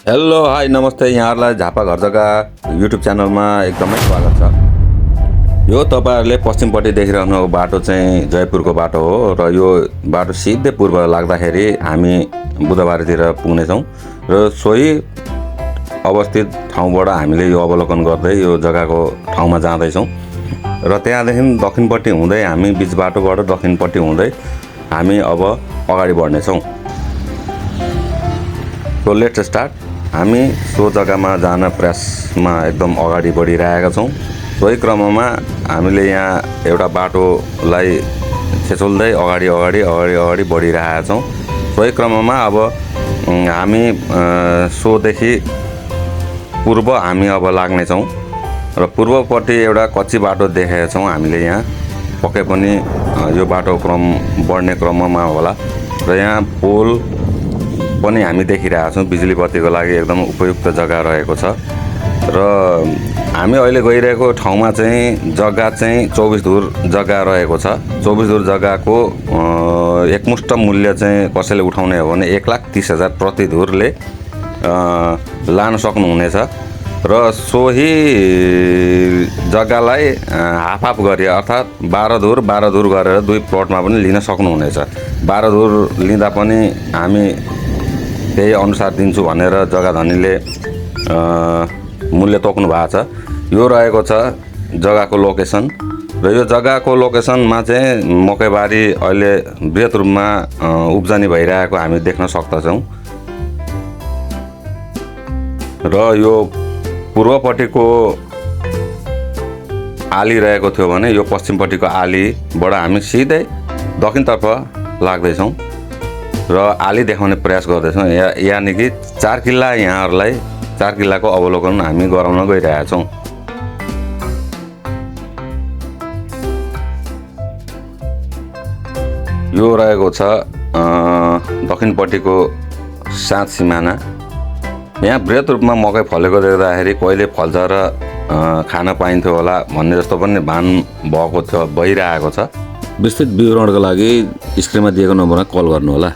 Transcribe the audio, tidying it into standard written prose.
Hello hi नमस्ते, यहाँहरूलाई झापा घर जग्गा युट्युब च्यानलमा एकदमै स्वागत छ। यो तपाईँहरूले पश्चिमपट्टि देखिरहनु बाटो चाहिँ जयपुरको बाटो हो र यो बाटो सिधै पूर्व लाग्दाखेरि हामी बुधबारतिर पुग्नेछौँ र सोही अवस्थित ठाउँबाट हामीले यो अवलोकन गर्दै यो जग्गाको ठाउँमा जाँदैछौँ र त्यहाँदेखि दक्षिणपट्टि हुँदै हामी बिच बाटोबाट दक्षिणपट्टि हुँदै हामी अब अगाडि बढ्नेछौँ। So let's start. हामी सो जग्गामा जान प्रयासमा एकदम अगाडि बढिरहेका छौँ। सोही क्रममा हामीले यहाँ एउटा बाटोलाई छेचोल्दै अगाडि बढिरहेका छौँ। सोही क्रममा अब हामी सोदेखि पूर्व हामी अब लाग्नेछौँ र पूर्वपट्टि एउटा कच्ची बाटो देखेका छौँ हामीले। यहाँ पक्कै पनि यो बाटो बढ्ने क्रममा होला र यहाँ पोल पनि हामी देखिरहेका छौँ। बिजुली बत्तीको लागि एकदम उपयुक्त जग्गा रहेको छ र हामी अहिले गइरहेको ठाउँमा चाहिँ जग्गा चाहिँ 24 धुर जग्गा रहेको छ। 24 धुर जग्गाको एकमुष्ट मूल्य चाहिँ कसैले उठाउने हो भने 1,30,000 प्रति धुरले लान सक्नुहुनेछ र सोही जग्गालाई हाफ गरी अर्थात् 12 धुर गरेर दुई प्लटमा पनि लिन सक्नुहुनेछ। 12 धुर लिँदा पनि हामी त्यही अनुसार दिन्छु भनेर जग्गा धनीले मूल्य तोक्नु भएको छ। यो रहेको छ जग्गाको लोकेसन र यो जग्गाको लोकेसनमा चाहिँ मकैबारी अहिले बृहत रूपमा उब्जनी भइरहेको हामी देख्न सक्दछौँ र यो पूर्वपट्टिको आली रहेको थियो भने यो पश्चिमपट्टिको आलीबाट हामी सिधै दक्षिणतर्फ लाग्दैछौँ र आली देखाउने प्रयास गर्दैछौँ। यानि कि 4 किल्ला यहाँहरूलाई 4 किल्लाको अवलोकन हामी गराउन गइरहेका छौँ। यो रहेको छ दक्षिणपट्टिको साँझ सिमाना। यहाँ बृहत रूपमा मकै फलेको देख्दाखेरि कहिले फल्छ र खान पाइन्थ्यो होला भन्ने जस्तो पनि भान भइरहेको छ। विस्तृत विवरणको लागि स्क्रिनमा दिएको नम्बरमा कल गर्नुहोला।